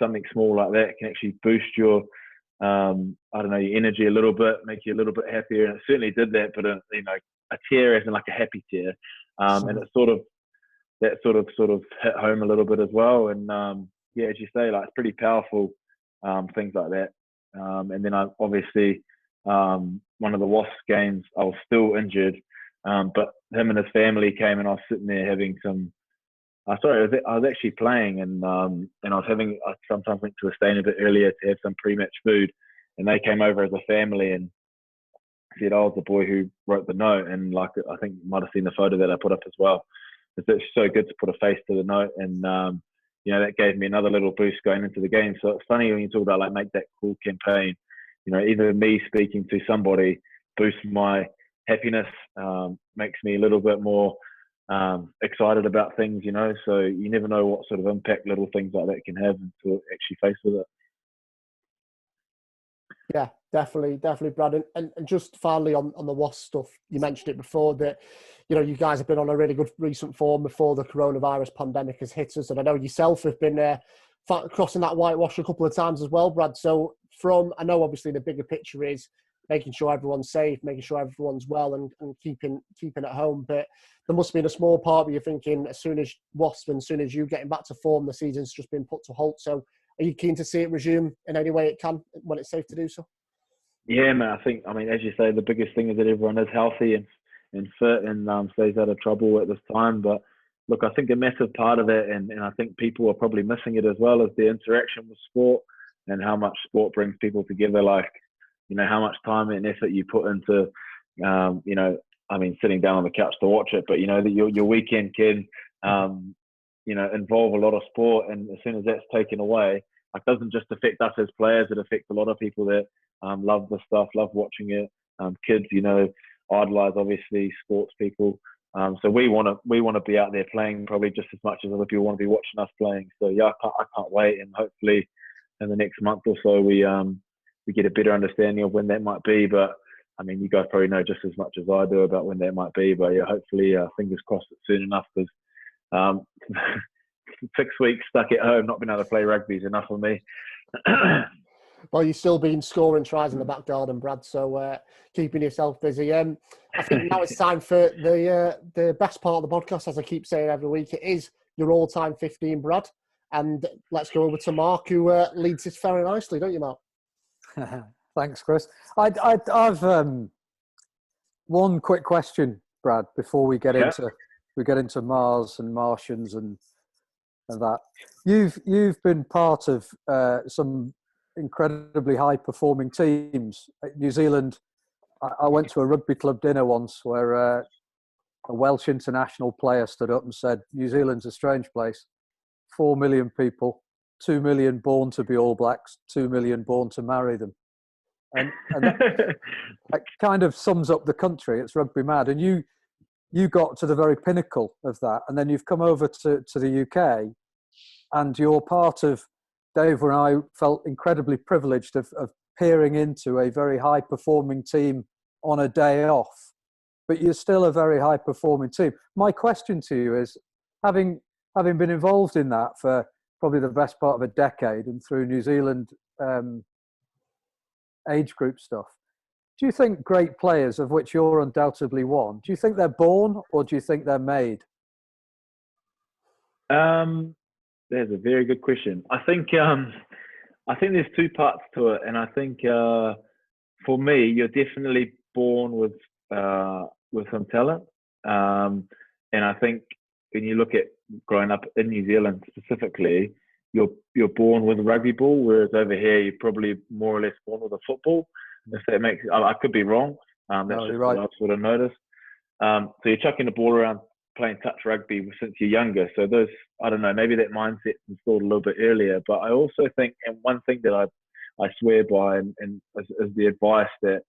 something small like that can actually boost your, your energy a little bit, make you a little bit happier. And it certainly did that, but a tear isn't like a happy tear. And it sort of hit home a little bit as well. And as you say, like, it's pretty powerful, things like that. And then I obviously, one of the Wasps games, I was still injured, but him and his family came, and I was sitting there having some. I was actually playing, and I sometimes went to a stain a bit earlier to have some pre-match food, and they came over as a family and said, "I was the boy who wrote the note," and I think you might have seen the photo that I put up as well. It's so good to put a face to the note, and that gave me another little boost going into the game. So it's funny when you talk about, like, make that cool campaign. Even me speaking to somebody boosts my happiness, makes me a little bit more excited about things, so you never know what sort of impact little things like that can have until actually face with it. Yeah, definitely, Brad. And just finally on the Wasp stuff, you mentioned it before that, you guys have been on a really good recent form before the coronavirus pandemic has hit us. And I know yourself have been crossing that whitewash a couple of times as well, Brad. So I know obviously the bigger picture is making sure everyone's safe, making sure everyone's well, and keeping at home. But there must have been a small part where you're thinking, as soon as Wasp and as soon as you getting back to form, the season's just been put to halt. So are you keen to see it resume in any way it can when it's safe to do so? Yeah, man. I mean, as you say, the biggest thing is that everyone is healthy and fit and stays out of trouble at this time. But look, I think a massive part of it, and I think people are probably missing it as well, is the interaction with sport and how much sport brings people together. Like, how much time and effort you put into, sitting down on the couch to watch it, but that your weekend can, involve a lot of sport. And as soon as that's taken away, it doesn't just affect us as players; it affects a lot of people that love the stuff, love watching it. Kids, idolize obviously sports people. So we want to be out there playing probably just as much as other people want to be watching us playing. So yeah, I can't wait, and hopefully in the next month or so we get a better understanding of when that might be. But I mean, you guys probably know just as much as I do about when that might be. But yeah, hopefully, fingers crossed it's soon enough, because 6 weeks stuck at home, not being able to play rugby is enough for me. Well, you've still been scoring tries in the back garden, Brad, so keeping yourself busy. I think now it's time for the best part of the podcast, as I keep saying every week. It is your all-time 15, Brad. And let's go over to Mark, who leads this very nicely, don't you, Mark? Thanks, Chris. I've one quick question, Brad, before we get into Mars and Martians and that. You've been part of some incredibly high-performing teams. New Zealand, I went to a rugby club dinner once where a Welsh international player stood up and said, New Zealand's a strange place. 4 million people, 2 million born to be All Blacks, 2 million born to marry them. And that kind of sums up the country. It's rugby mad. And you got to the very pinnacle of that. And then you've come over to the UK, and you're part of, Dave and I felt incredibly privileged of peering into a very high-performing team on a day off. but you're still a very high-performing team. My question to you is, having been involved in that for probably the best part of a decade and through New Zealand age group stuff, do you think great players, of which you're undoubtedly one, do you think they're born or do you think they're made? That's a very good question. I think there's two parts to it, and I think for me, you're definitely born with some talent, and I think when you look at growing up in New Zealand specifically, you're born with a rugby ball, whereas over here you're probably more or less born with a football. If that makes, I could be wrong. That's just right. what I've sort of noticed. So you're chucking the ball around, playing touch rugby since you're younger. So those, I don't know, maybe that mindset's installed a little bit earlier. But I also think, and one thing that I swear by, and is the advice that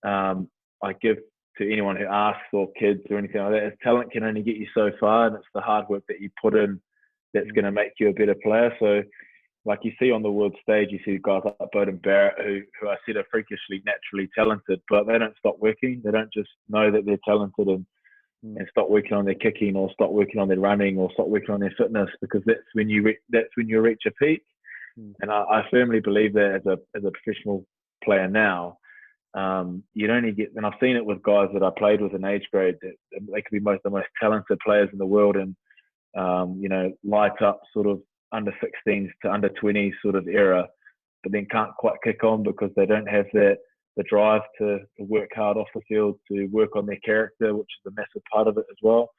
I give to anyone who asks, or kids or anything like that, is talent can only get you so far, and it's the hard work that you put in that's going to make you a better player. So like you see on the world stage, you see guys like Bowden Barrett who I said are freakishly naturally talented, but they don't stop working. They don't just know that they're talented and stop working on their kicking, or stop working on their running, or stop working on their fitness, because that's when you reach a peak. And I firmly believe that as a professional player now, you'd only get, and I've seen it with guys that I played with in age grade, that they could be the most talented players in the world, and light up sort of under 16s to under 20s sort of era, but then can't quite kick on because they don't have the drive to work hard off the field, to work on their character, which is a massive part of it as well.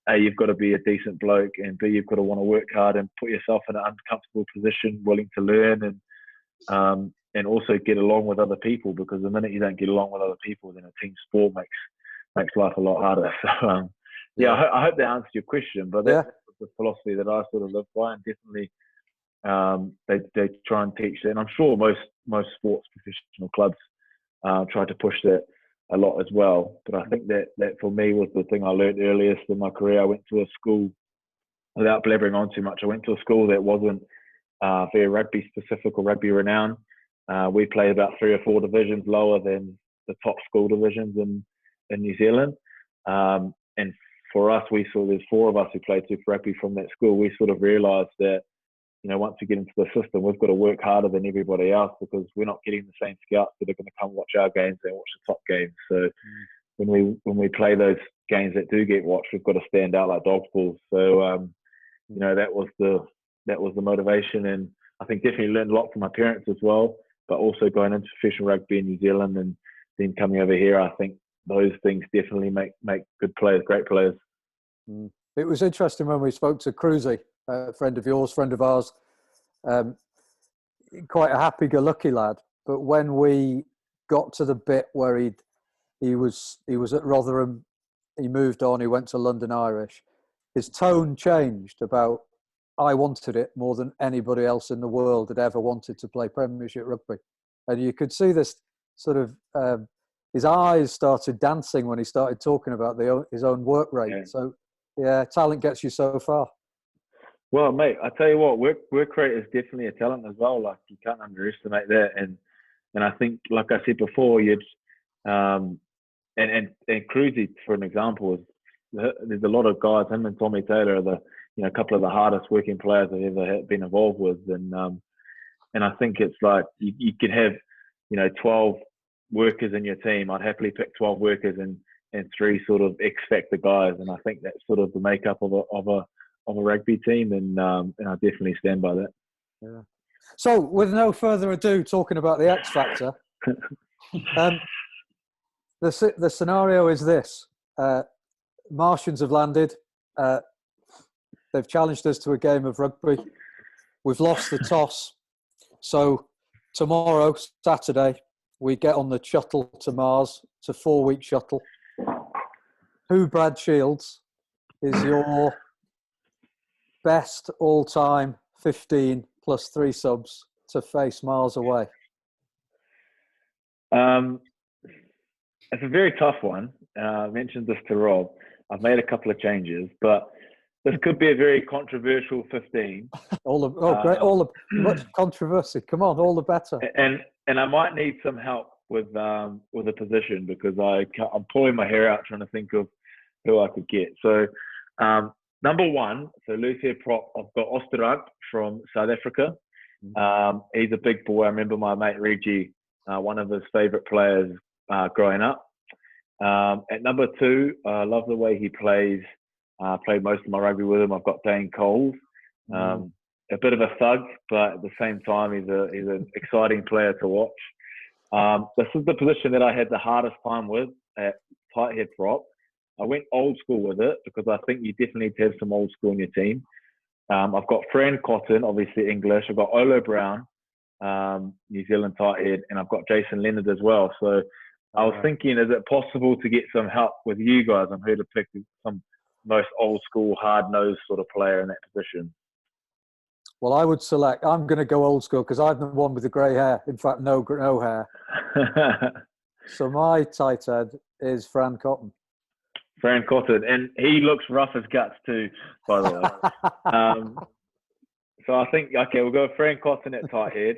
A, you've got to be a decent bloke, and B, you've got to want to work hard and put yourself in an uncomfortable position, willing to learn, and also get along with other people, because the minute you don't get along with other people, then a team sport makes life a lot harder. So I hope that answers your question, but that's the philosophy that I sort of live by, and definitely they try and teach that. And I'm sure most sports professional clubs try to push that a lot as well. But I think that for me was the thing I learned earliest in my career. I went to a school, without blabbering on too much, I went to a school that wasn't very rugby specific or rugby renowned. We played about 3 or 4 divisions lower than the top school divisions in New Zealand. And for us, there's 4 of us who played Super Rugby from that school. We sort of realised that, once we get into the system, we've got to work harder than everybody else, because we're not getting the same scouts that are going to come watch our games and watch the top games. So when we play those games that do get watched, we've got to stand out like dog's balls. So that was the motivation, and I think definitely learned a lot from my parents as well. But also going into professional rugby in New Zealand and then coming over here, I think those things definitely make good players, great players. It was interesting when we spoke to Cruzy, a friend of yours, friend of ours, quite a happy-go-lucky lad. But when we got to the bit where he was at Rotherham, he moved on, he went to London Irish, his tone changed about, I wanted it more than anybody else in the world had ever wanted to play Premiership rugby. And you could see this sort of, his eyes started dancing when he started talking about his own work rate. Yeah. So, talent gets you so far. Well, mate, I tell you what, work rate is definitely a talent as well. Like, you can't underestimate that. And I think, like I said before, and Cruzy, for an example, there's a lot of guys, him and Tommy Taylor are a couple of the hardest working players I've ever been involved with. And I think it's like, you could have, 12 workers in your team. I'd happily pick 12 workers and 3 sort of X-factor guys. And I think that's sort of the makeup of a rugby team, and I definitely stand by that. Yeah. So, with no further ado, talking about the X factor, the scenario is this: Martians have landed. They've challenged us to a game of rugby. We've lost the toss, so tomorrow, Saturday, we get on the shuttle to Mars. It's a 4-week shuttle. Who, Brad Shields, is your best all-time 15 plus 3 subs to face Mars away? It's a very tough one. I mentioned this to Rob. I've made a couple of changes, but this could be a very controversial 15. Much controversy. Come on, all the better. And I might need some help with a position because I'm pulling my hair out trying to think of who I could get. So number one, so loose head prop, I've got Oosterhuis from South Africa. He's a big boy. I remember my mate Reggie, one of his favourite players growing up. At number two, I love the way he plays. Played most of my rugby with him. I've got Dane Coles. A bit of a thug, but at the same time, he's an exciting player to watch. This is the position that I had the hardest time with at tight head prop. I went old school with it because I think you definitely need to have some old school in your team. I've got Fran Cotton, obviously English. I've got Olo Brown, New Zealand tight head, and I've got Jason Leonard as well. So I was thinking, is it possible to get some help with you guys on who to pick some most old school, hard-nosed sort of player in that position? Well, I'm going to go old school because I'm the one with the grey hair. In fact, no hair. So my tight head is Fran Cotton. Fran Cotton, and he looks rough as guts too, by the way. So I think, okay, we'll go Fran Cotton at tight head.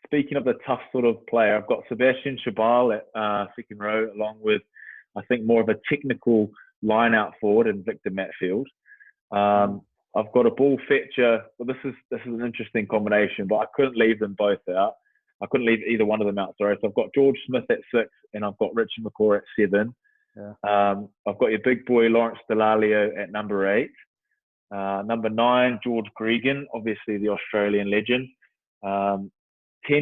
Speaking of the tough sort of player, I've got Sebastian Chabal at second row, along with, I think, more of a technical line-out forward and Victor Matfield. I've got a ball fetcher. Well, this is an interesting combination, but I couldn't leave them both out. I couldn't leave either one of them out, sorry. So I've got George Smith at 6, and I've got Richard McCaw at 7. Yeah. I've got your big boy Lawrence Delalio at number 8. Number 9, George Gregan, obviously the Australian legend. 10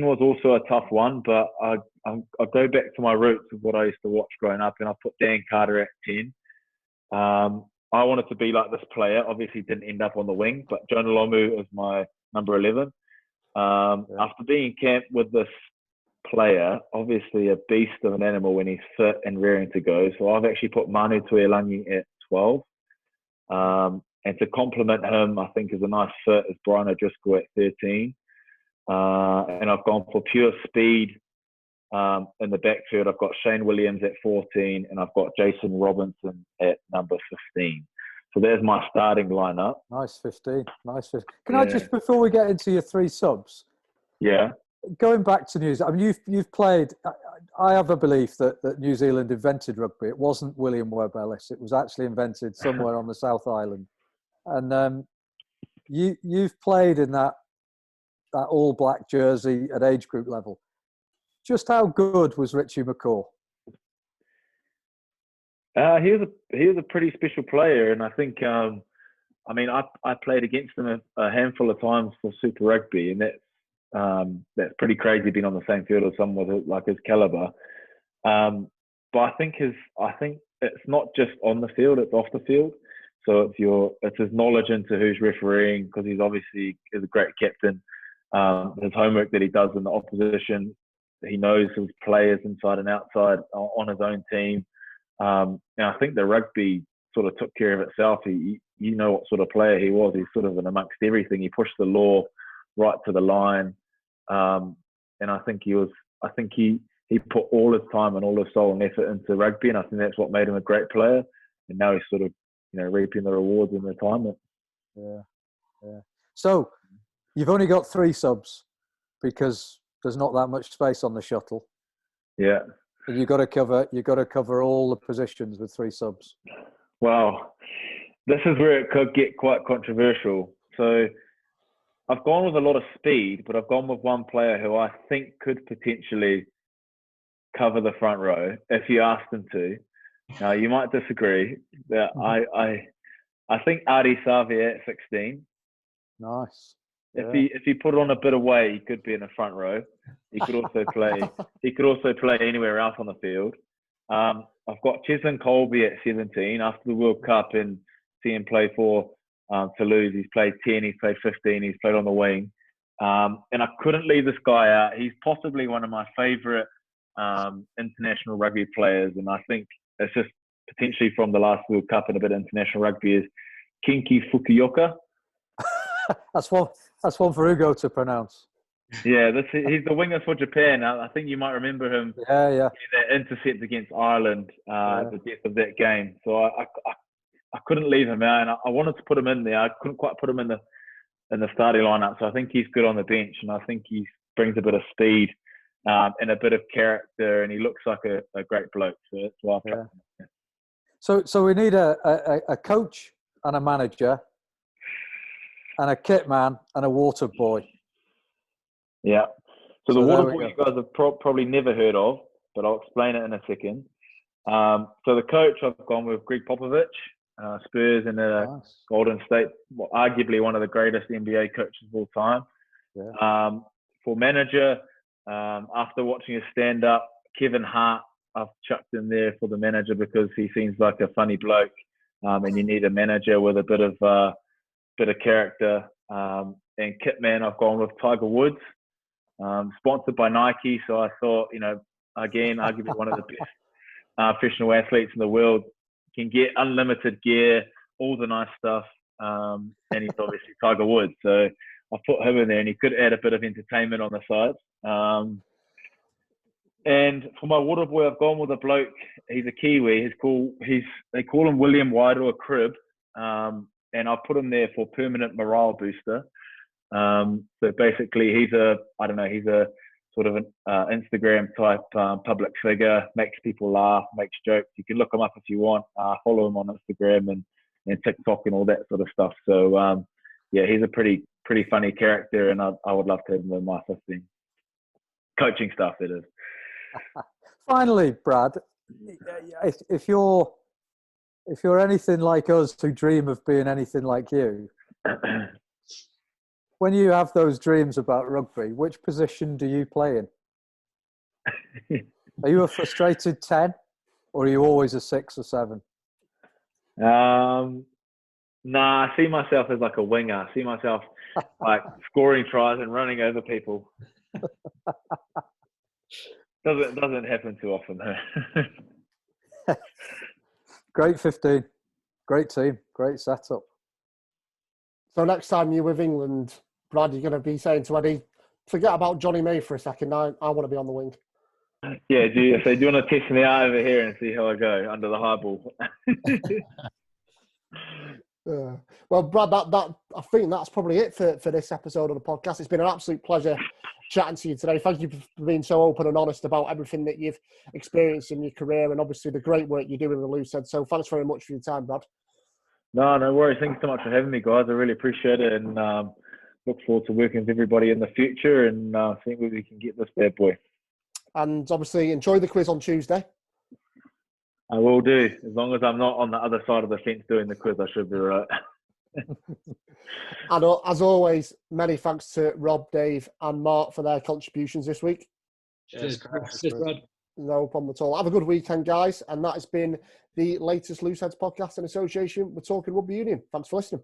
was also a tough one, but I'll go back to my roots of what I used to watch growing up, and I put Dan Carter at 10. I wanted to be like this player. Obviously, didn't end up on the wing, but Jonah Lomu is my number 11. After being in camp with this player, obviously a beast of an animal when he's fit and raring to go. So I've actually put Manu Tuilangi at 12. And to complement him, I think is a nice fit is Brian O'Driscoll at 13. And I've gone for pure speed in the backfield. I've got Shane Williams at 14, and I've got Jason Robinson at number 15. So there's my starting lineup. Nice 15. Can I just, before we get into your 3 subs? Yeah. Going back to New Zealand, I mean, you've played. I have a belief that New Zealand invented rugby. It wasn't William Webb Ellis. It was actually invented somewhere on the South Island. And you've played in that all black jersey at age group level. Just how good was Richie McCaw? He was a pretty special player, and I think I played against him a handful of times for Super Rugby, and that's pretty crazy being on the same field as someone with like his caliber. But I think it's not just on the field; it's off the field. So it's his knowledge into who's refereeing, because he's obviously is a great captain. His homework that he does in the opposition. He knows his players inside and outside on his own team. And I think the rugby sort of took care of itself. You know what sort of player he was. He's sort of in amongst everything. He pushed the law right to the line. And I think he put all his time and all his soul and effort into rugby. And I think that's what made him a great player. And now he's sort of, reaping the rewards in retirement. Yeah. So you've only got 3 subs because there's not that much space on the shuttle. Yeah. And you've got to cover all the positions with 3 subs. Well, this is where it could get quite controversial. So I've gone with a lot of speed, but I've gone with one player who I think could potentially cover the front row if you asked him to. Now, you might disagree. That I think Adi Savi at 16. Nice. If he put on a bit of weight, he could be in the front row. He could also play. He could also play anywhere else on the field. I've got Cheslin Colby at 17 after the World Cup and see him play for Toulouse. He's played 10. He's played 15. He's played on the wing, and I couldn't leave this guy out. He's possibly one of my favourite international rugby players, and I think it's just potentially from the last World Cup and a bit of international rugby is Kinki Fukuoka. That's one for Hugo to pronounce. Yeah, he's the winger for Japan. I think you might remember him. Yeah. That intercept against Ireland at the death of that game. So I couldn't leave him out, and I wanted to put him in there. I couldn't quite put him in the starting lineup. So I think he's good on the bench, and I think he brings a bit of speed and a bit of character, and he looks like a great bloke. So that's why I've chucked him. So we need a coach and a manager and a kit man and a water boy. Yeah. So the So water there we boy go. you guys have probably never heard of, but I'll explain it in a second. So the coach, I've gone with Greg Popovich, Spurs and Nice. Golden State, well, arguably one of the greatest NBA coaches of all time. Yeah. For manager, after watching his stand-up, Kevin Hart, I've chucked in there for the manager because he seems like a funny bloke, and you need a manager with a bit of character. And Kitman, I've gone with Tiger Woods, sponsored by Nike. So I thought, again, arguably one of the best professional athletes in the world, can get unlimited gear, all the nice stuff, and he's obviously Tiger Woods. So I put him in there, and he could add a bit of entertainment on the side. And for my water boy, I've gone with a bloke. He's a Kiwi. They call him William White or Crib, and I put him there for permanent morale booster. So basically, he's a sort of an Instagram type public figure, makes people laugh, makes jokes. You can look him up if you want. Follow him on Instagram and TikTok and all that sort of stuff. So yeah, he's a pretty funny character, and I would love to have him in my 15. Coaching stuff, it is. Finally, Brad, if you're anything like us who dream of being anything like you, when you have those dreams about rugby, which position do you play in? Are you a frustrated 10, or are you always a 6 or 7? Nah, I see myself as like a winger. I see myself like scoring tries and running over people. Doesn't happen too often though. Great 15, great team, great setup. So next time you're with England, Brad, you're going to be saying to Eddie, forget about Johnny May for a second. I want to be on the wing. Yeah, do you want to test me out over here and see how I go under the high ball? Well, Brad, that I think that's probably it for this episode of the podcast. It's been an absolute pleasure chatting to you today. Thank you for being so open and honest about everything that you've experienced in your career, and obviously the great work you do in the Loosehead. So thanks very much for your time, Brad. No worries. Thanks so much for having me, guys. I really appreciate it, and look forward to working with everybody in the future and seeing where we can get this bad boy. And obviously, enjoy the quiz on Tuesday. I will do. As long as I'm not on the other side of the fence doing the quiz, I should be right. And as always, many thanks to Rob, Dave and Mark for their contributions this week. Cheers, Brad. No problem at all. Have a good weekend, guys. And that has been the latest Looseheads podcast in association with Talking Rugby Union. Thanks for listening.